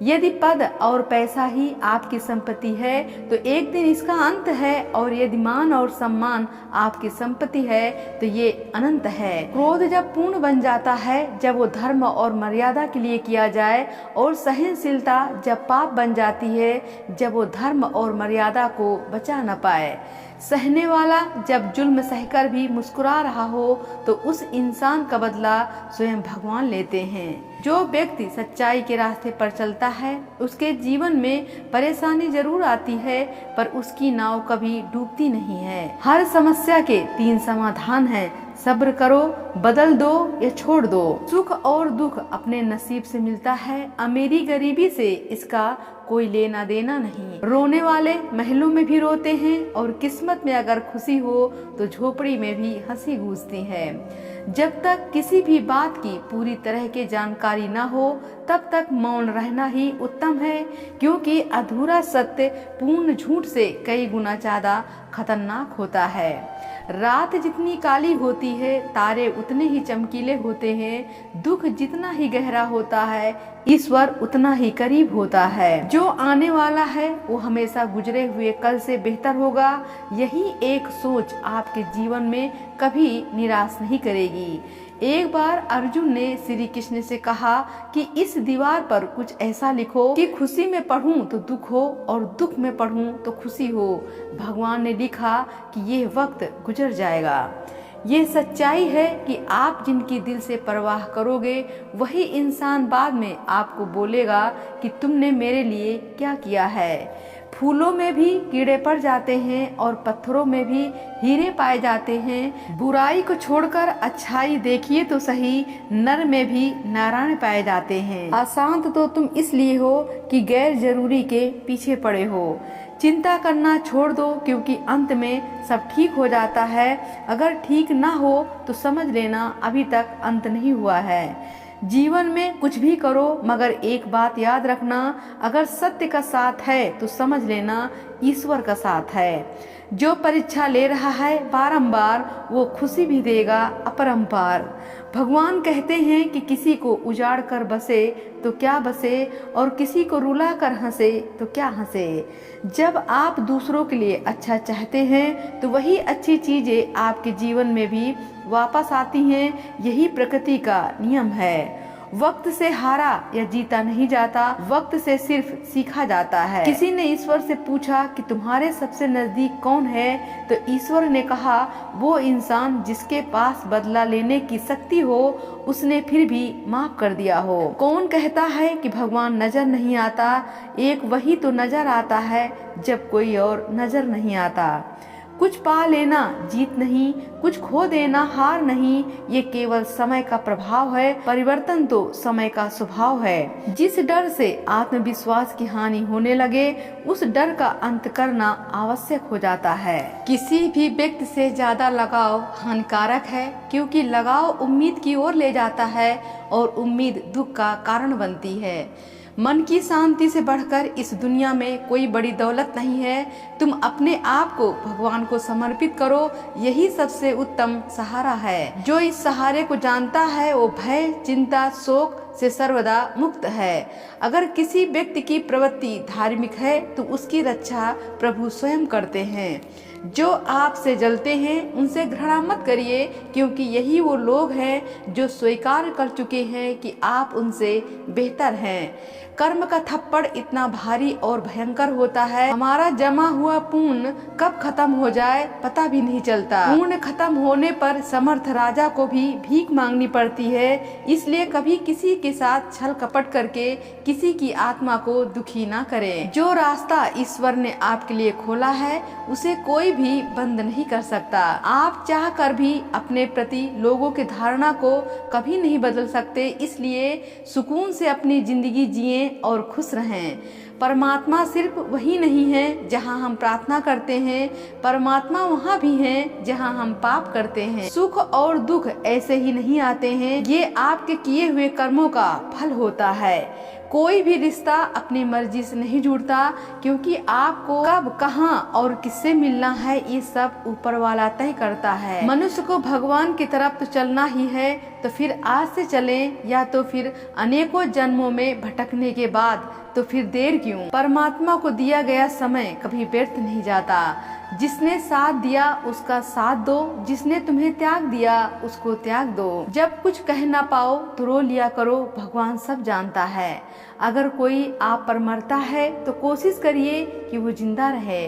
यदि पद और पैसा ही आपकी संपत्ति है तो एक दिन इसका अंत है, और यदि मान और सम्मान आपकी संपत्ति है तो ये अनंत है। क्रोध जब पूर्ण बन जाता है, जब वो धर्म और मर्यादा के लिए किया जाए, और सहनशीलता जब पाप बन जाती है, जब वो धर्म और मर्यादा को बचा न पाए। सहने वाला जब जुल्म सहकर भी मुस्कुरा रहा हो तो उस इंसान का बदला स्वयं भगवान लेते हैं। जो व्यक्ति सच्चाई के रास्ते पर चलता है उसके जीवन में परेशानी जरूर आती है, पर उसकी नाव कभी डूबती नहीं है। हर समस्या के 3 समाधान हैं: सब्र करो, बदल दो या छोड़ दो। सुख और दुख अपने नसीब से मिलता है, अमीरी गरीबी से इसका कोई लेना देना नहीं। रोने वाले महलों में भी रोते हैं, और किस्मत में अगर खुशी हो तो झोपड़ी में भी हंसी गूंजती है। जब तक किसी भी बात की पूरी तरह की जानकारी न हो तब तक मौन रहना ही उत्तम है, क्योंकि अधूरा सत्य पूर्ण झूठ से कई गुना ज्यादा खतरनाक होता है। रात जितनी काली होती है तारे उतने ही चमकीले होते हैं। दुख जितना ही गहरा होता है ईश्वर उतना ही करीब होता है। जो आने वाला है वो हमेशा गुजरे हुए कल से बेहतर होगा। यही एक सोच आपके जीवन में कभी निराश नहीं करेगी। एक बार अर्जुन ने श्री कृष्ण से कहा कि इस दीवार पर कुछ ऐसा लिखो कि खुशी में पढ़ूं तो दुख हो और दुख में पढ़ूं तो खुशी हो। भगवान ने लिखा कि ये वक्त गुजर जाएगा। ये सच्चाई है कि आप जिनकी दिल से परवाह करोगे वही इंसान बाद में आपको बोलेगा कि तुमने मेरे लिए क्या किया है। फूलों में भी कीड़े पड़ जाते हैं और पत्थरों में भी हीरे पाए जाते हैं। बुराई को छोड़कर अच्छाई देखिए तो सही, नर में भी नारायण पाए जाते हैं। अशांत तो तुम इसलिए हो कि गैर जरूरी के पीछे पड़े हो। चिंता करना छोड़ दो, क्योंकि अंत में सब ठीक हो जाता है। अगर ठीक ना हो तो समझ लेना अभी तक अंत नहीं हुआ है। जीवन में कुछ भी करो मगर एक बात याद रखना, अगर सत्य का साथ है तो समझ लेना ईश्वर का साथ है। जो परीक्षा ले रहा है बारंबार वो खुशी भी देगा अपरंपार। भगवान कहते हैं कि किसी को उजाड़ कर बसे तो क्या बसे, और किसी को रुला कर हंसे तो क्या हंसे। जब आप दूसरों के लिए अच्छा चाहते हैं तो वही अच्छी चीजें आपके जीवन में भी वापस आती हैं। यही प्रकृति का नियम है। वक्त से हारा या जीता नहीं जाता, वक्त से सिर्फ सीखा जाता है। किसी ने ईश्वर से पूछा कि तुम्हारे सबसे नजदीक कौन है, तो ईश्वर ने कहा वो इंसान जिसके पास बदला लेने की शक्ति हो, उसने फिर भी माफ कर दिया हो। कौन कहता है कि भगवान नजर नहीं आता, एक वही तो नजर आता है जब कोई और नजर नहीं आता। कुछ पा लेना जीत नहीं, कुछ खो देना हार नहीं, ये केवल समय का प्रभाव है। परिवर्तन तो समय का स्वभाव है। जिस डर से आत्मविश्वास की हानि होने लगे उस डर का अंत करना आवश्यक हो जाता है। किसी भी व्यक्ति से ज्यादा लगाव हानिकारक है, क्योंकि लगाव उम्मीद की ओर ले जाता है और उम्मीद दुख का कारण बनती है। मन की शांति से बढ़कर इस दुनिया में कोई बड़ी दौलत नहीं है। तुम अपने आप को भगवान को समर्पित करो, यही सबसे उत्तम सहारा है। जो इस सहारे को जानता है वो भय, चिंता, शोक से सर्वदा मुक्त है। अगर किसी व्यक्ति की प्रवृत्ति धार्मिक है तो उसकी रक्षा प्रभु स्वयं करते हैं। जो आपसे जलते हैं उनसे घृणा मत करिए, क्योंकि यही वो लोग हैं जो स्वीकार कर चुके हैं कि आप उनसे बेहतर हैं। कर्म का थप्पड़ इतना भारी और भयंकर होता है, हमारा जमा हुआ पुण्य कब खत्म हो जाए पता भी नहीं चलता। पुण्य खत्म होने पर समर्थ राजा को भी भीख मांगनी पड़ती है। इसलिए कभी किसी के साथ छल कपट करके किसी की आत्मा को दुखी ना करें। जो रास्ता ईश्वर ने आपके लिए खोला है उसे कोई भी बंद नहीं कर सकता। आप चाह कर भी अपने प्रति लोगों के धारणा को कभी नहीं बदल सकते। इसलिए सुकून से अपनी जिंदगी जिएं और खुश रहें। परमात्मा सिर्फ वही नहीं है जहां हम प्रार्थना करते हैं, परमात्मा वहां भी है जहां हम पाप करते हैं। सुख और दुख ऐसे ही नहीं आते हैं, ये आपके किए हुए कर्मों का फल होता है। कोई भी रिश्ता अपनी मर्जी से नहीं जुड़ता, क्योंकि आपको कब, कहाँ और किससे मिलना है ये सब ऊपर वाला तय करता है। मनुष्य को भगवान की तरफ तो चलना ही है, तो फिर आज से चलें, या तो फिर अनेकों जन्मों में भटकने के बाद, तो फिर देर क्यों। परमात्मा को दिया गया समय कभी व्यर्थ नहीं जाता। जिसने साथ दिया उसका साथ दो, जिसने तुम्हें त्याग दिया उसको त्याग दो। जब कुछ कह ना पाओ तो रो लिया करो, भगवान सब जानता है। अगर कोई आप पर मरता है तो कोशिश करिए कि वो जिंदा रहे।